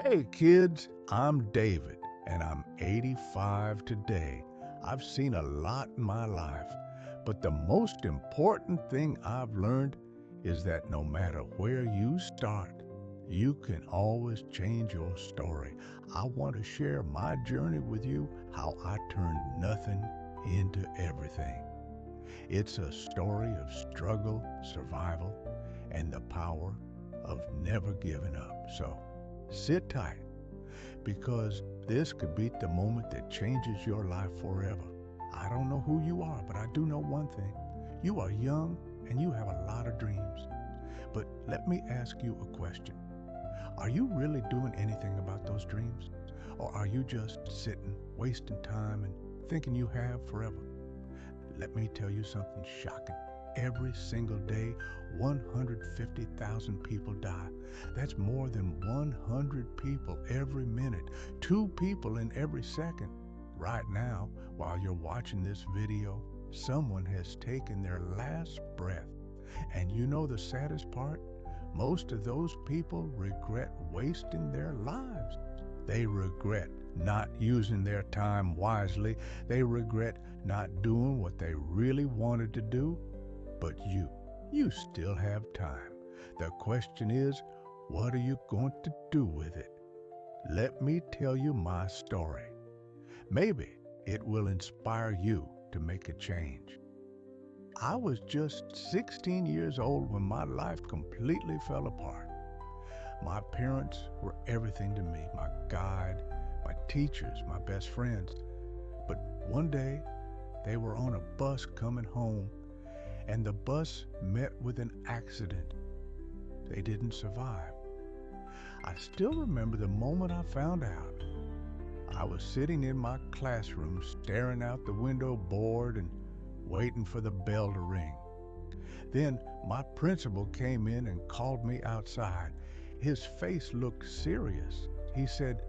Hey kids, I'm David and I'm 85 today. I've seen a lot in my life, but the most important thing I've learned is that no matter where you start, you can always change your story. I want to share my journey with you, how I turned nothing into everything. It's a story of struggle, survival, and the power of never giving up. So sit tight because this could be the moment that changes your life forever. I don't know who you are, but I do know one thing. You are young and you have a lot of dreams. But let me ask you a question. Are you really doing anything about those dreams? Or are you just sitting, wasting time and thinking you have forever? Let me tell you something shocking. Every single day, 150,000 people die. That's more than 100 people every minute, 2 people in every second. Right now, while you're watching this video, someone has taken their last breath. And you know the saddest part? Most of those people regret wasting their lives. They regret not using their time wisely. They regret not doing what they really wanted to do. But you still have time. The question is, what are you going to do with it? Let me tell you my story. Maybe it will inspire you to make a change. I was just 16 years old when my life completely fell apart. My parents were everything to me, my guide, my teachers, my best friends. But one day, they were on a bus coming home, and the bus met with an accident. They didn't survive. I still remember the moment I found out. I was sitting in my classroom, staring out the window, bored and waiting for the bell to ring. Then my principal came in and called me outside. His face looked serious. He said,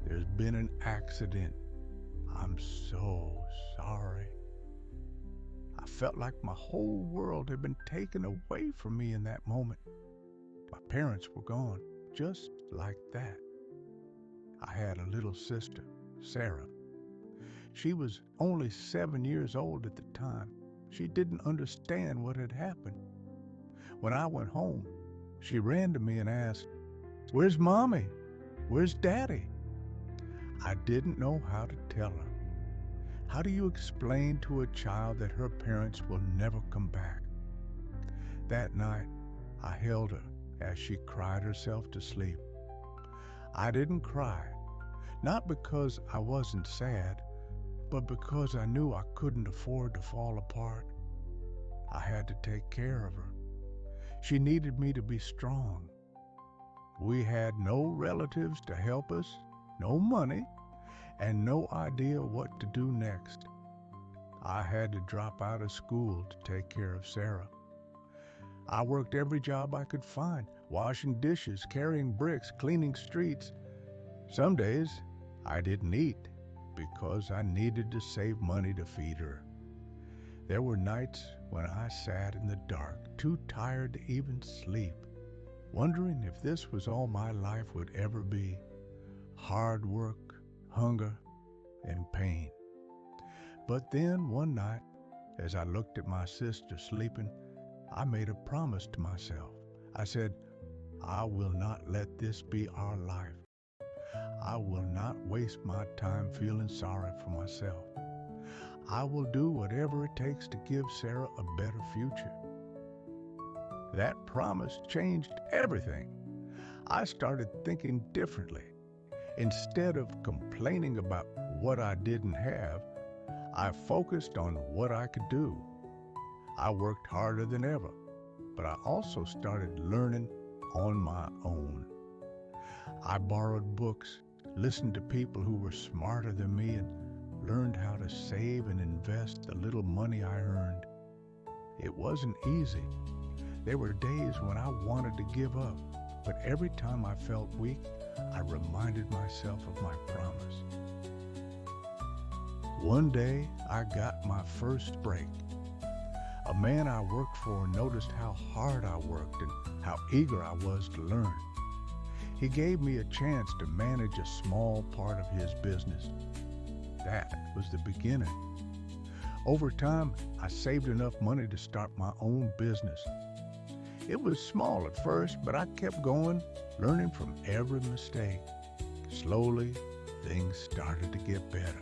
"There's been an accident. I'm so sorry." I felt like my whole world had been taken away from me in that moment. My parents were gone, just like that. I had a little sister, Sarah. She was only 7 years old at the time. She didn't understand what had happened. When I went home, she ran to me and asked, "Where's Mommy? Where's Daddy?" I didn't know how to tell her. How do you explain to a child that her parents will never come back? That night, I held her as she cried herself to sleep. I didn't cry, not because I wasn't sad, but because I knew I couldn't afford to fall apart. I had to take care of her. She needed me to be strong. We had no relatives to help us, no money, and no idea what to do next. I had to drop out of school to take care of Sarah. I worked every job I could find, washing dishes, carrying bricks, cleaning streets. Some days I didn't eat because I needed to save money to feed her. There were nights when I sat in the dark, too tired to even sleep, wondering if this was all my life would ever be. Hard work, hunger, and pain. But then one night, as I looked at my sister sleeping, I made a promise to myself. I said, "I will not let this be our life. I will not waste my time feeling sorry for myself. I will do whatever it takes to give Sarah a better future." That promise changed everything. I started thinking differently. Instead of complaining about what I didn't have, I focused on what I could do. I worked harder than ever, but I also started learning on my own. I borrowed books, listened to people who were smarter than me, and learned how to save and invest the little money I earned. It wasn't easy. There were days when I wanted to give up, but every time I felt weak, I reminded myself of my promise. One day, I got my first break. A man I worked for noticed how hard I worked and how eager I was to learn. He gave me a chance to manage a small part of his business. That was the beginning. Over time, I saved enough money to start my own business. It was small at first, but I kept going, learning from every mistake. Slowly, things started to get better.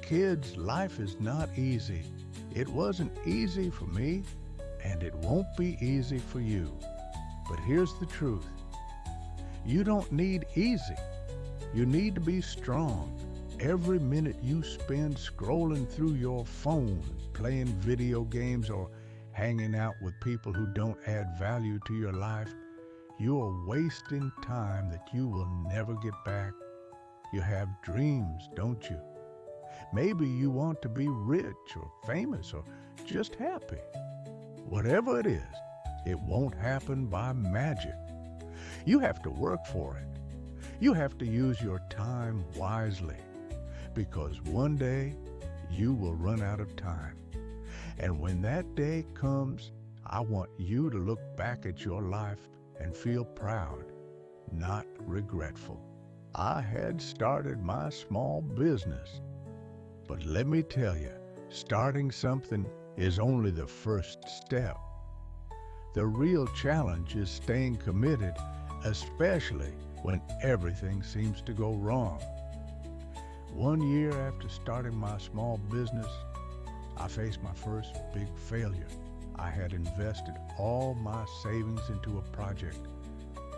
Kids, life is not easy. It wasn't easy for me, and it won't be easy for you. But here's the truth. You don't need easy. You need to be strong. Every minute you spend scrolling through your phone, playing video games, or hanging out with people who don't add value to your life, you are wasting time that you will never get back. You have dreams, don't you? Maybe you want to be rich or famous or just happy. Whatever it is, it won't happen by magic. You have to work for it. You have to use your time wisely, because one day you will run out of time. And when that day comes, I want you to look back at your life and feel proud, not regretful. I had started my small business, but let me tell you, starting something is only the first step. The real challenge is staying committed, especially when everything seems to go wrong. 1 year after starting my small business, I faced my first big failure. I had invested all my savings into a project,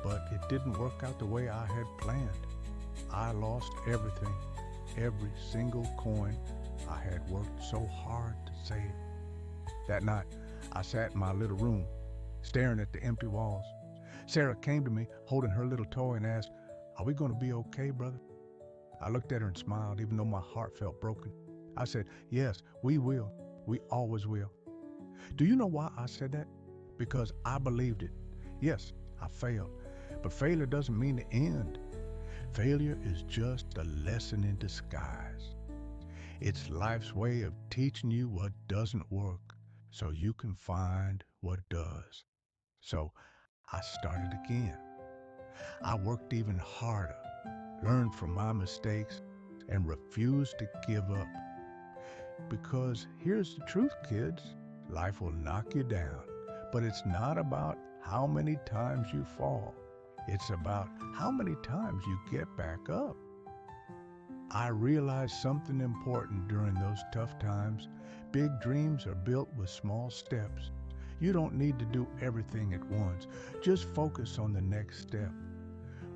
but it didn't work out the way I had planned. I lost everything, every single coin I had worked so hard to save. That night, I sat in my little room, staring at the empty walls. Sarah came to me, holding her little toy, and asked, "Are we going to be okay, brother?" I looked at her and smiled, even though my heart felt broken. I said, "Yes, we will. We always will." Do you know why I said that? Because I believed it. Yes, I failed, but failure doesn't mean the end. Failure is just a lesson in disguise. It's life's way of teaching you what doesn't work so you can find what does. So I started again. I worked even harder, learned from my mistakes, and refused to give up. Because here's the truth, kids. Life will knock you down, but it's not about how many times you fall. It's about how many times you get back up. I realized something important during those tough times. Big dreams are built with small steps. You don't need to do everything at once. Just focus on the next step.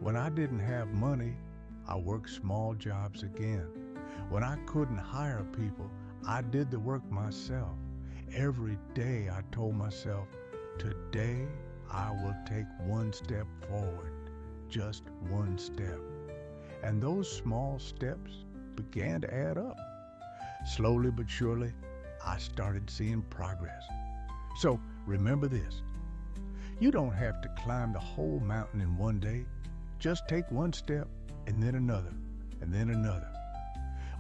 When I didn't have money, I worked small jobs again. When I couldn't hire people, I did the work myself. Every day I told myself, today I will take one step forward, just one step. And those small steps began to add up. Slowly but surely, I started seeing progress. So remember this, you don't have to climb the whole mountain in one day. Just take one step and then another, and then another.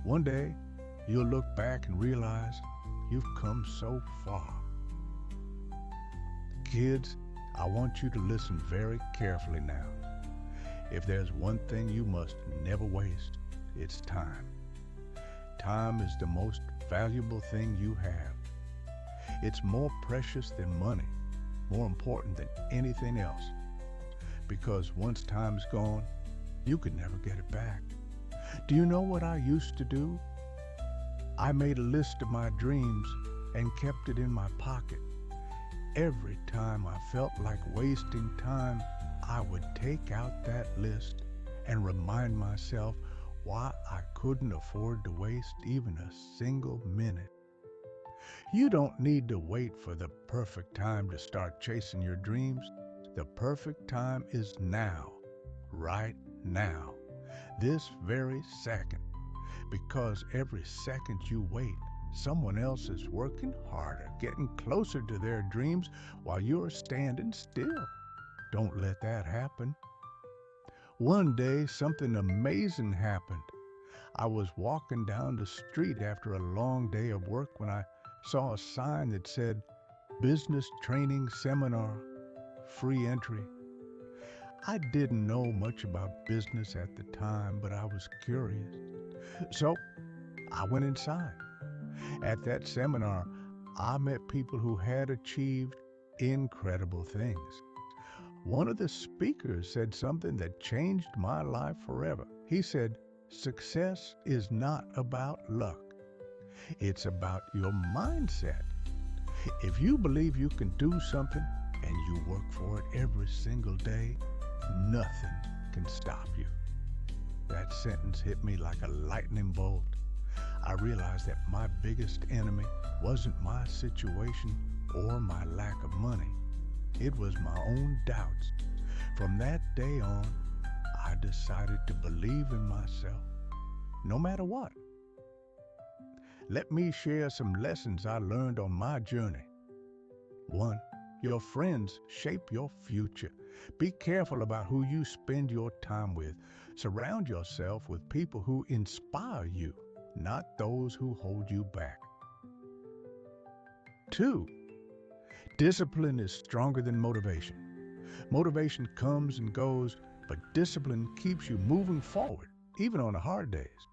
One day, you'll look back and realize you've come so far. Kids, I want you to listen very carefully now. If there's one thing you must never waste, it's time. Time is the most valuable thing you have. It's more precious than money, more important than anything else. Because once time's gone, you could never get it back. Do you know what I used to do? I made a list of my dreams and kept it in my pocket. Every time I felt like wasting time, I would take out that list and remind myself why I couldn't afford to waste even a single minute. You don't need to wait for the perfect time to start chasing your dreams. The perfect time is now, right now, this very second. Because every second you wait, someone else is working harder, getting closer to their dreams while you're standing still. Don't let that happen. One day, something amazing happened. I was walking down the street after a long day of work when I saw a sign that said, "Business Training Seminar, Free Entry." I didn't know much about business at the time, but I was curious. So I went inside. At that seminar, I met people who had achieved incredible things. One of the speakers said something that changed my life forever. He said, "Success is not about luck, it's about your mindset. If you believe you can do something and you work for it every single day, nothing can stop you." That sentence hit me like a lightning bolt. I realized that my biggest enemy wasn't my situation or my lack of money. It was my own doubts. From that day on, I decided to believe in myself, no matter what. Let me share some lessons I learned on my journey. 1. Your friends shape your future. Be careful about who you spend your time with. Surround yourself with people who inspire you, not those who hold you back. 2. Discipline is stronger than motivation. Motivation comes and goes, but discipline keeps you moving forward, even on the hard days.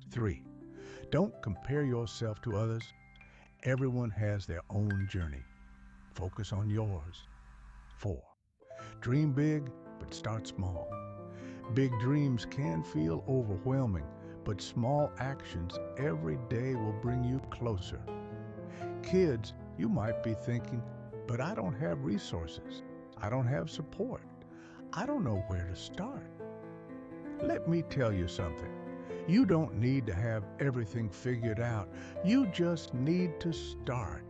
3. Don't compare yourself to others. Everyone has their own journey. Focus on yours. 4. Dream big, but start small. Big dreams can feel overwhelming, but small actions every day will bring you closer. Kids, you might be thinking, "But I don't have resources. I don't have support. I don't know where to start." Let me tell you something. You don't need to have everything figured out. You just need to start.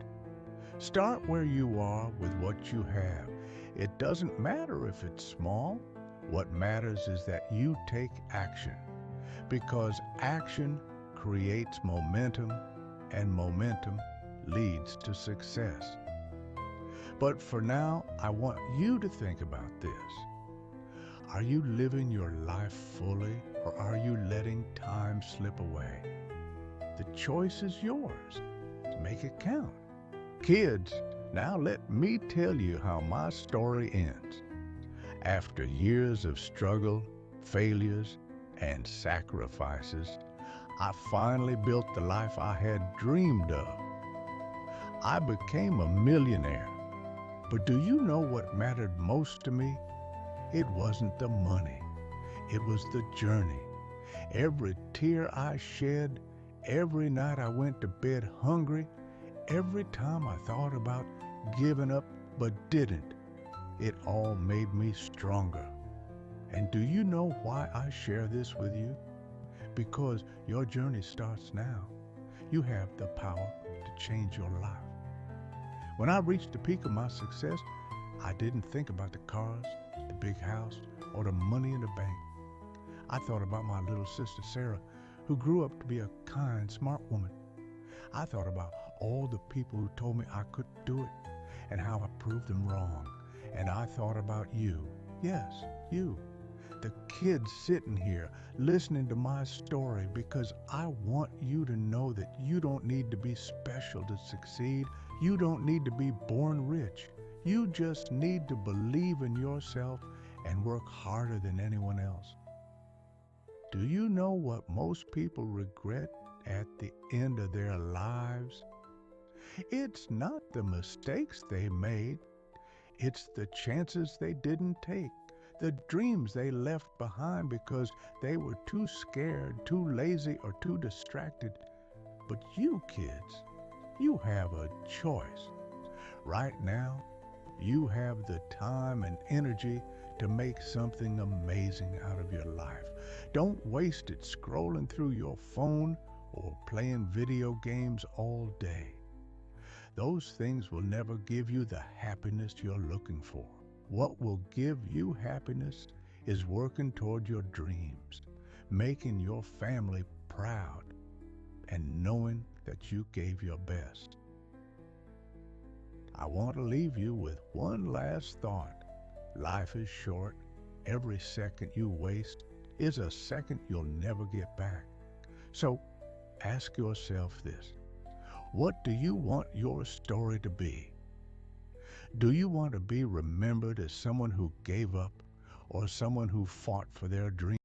Start where you are with what you have. It doesn't matter if it's small. What matters is that you take action, because action creates momentum, and momentum leads to success. But for now, I want you to think about this. Are you living your life fully, or are you letting time slip away? The choice is yours. Make it count. Kids, now let me tell you how my story ends. After years of struggle, failures, and sacrifices, I finally built the life I had dreamed of. I became a millionaire. But do you know what mattered most to me? It wasn't the money. It was the journey. Every tear I shed, every night I went to bed hungry, every time I thought about giving up but didn't, it all made me stronger. And do you know why I share this with you? Because your journey starts now. You have the power to change your life. When I reached the peak of my success, I didn't think about the cars, the big house, or the money in the bank. I thought about my little sister Sarah, who grew up to be a kind, smart woman. I thought about all the people who told me I couldn't do it and how I proved them wrong. And I thought about you. Yes, you. The kids sitting here listening to my story, because I want you to know that you don't need to be special to succeed. You don't need to be born rich. You just need to believe in yourself and work harder than anyone else. Do you know what most people regret at the end of their lives? It's not the mistakes they made. It's the chances they didn't take, the dreams they left behind because they were too scared, too lazy, or too distracted. But you kids, you have a choice. Right now, you have the time and energy to make something amazing out of your life. Don't waste it scrolling through your phone or playing video games all day. Those things will never give you the happiness you're looking for. What will give you happiness is working toward your dreams, making your family proud, and knowing that you gave your best. I want to leave you with one last thought. Life is short. Every second you waste is a second you'll never get back. So ask yourself this. What do you want your story to be? Do you want to be remembered as someone who gave up, or someone who fought for their dream.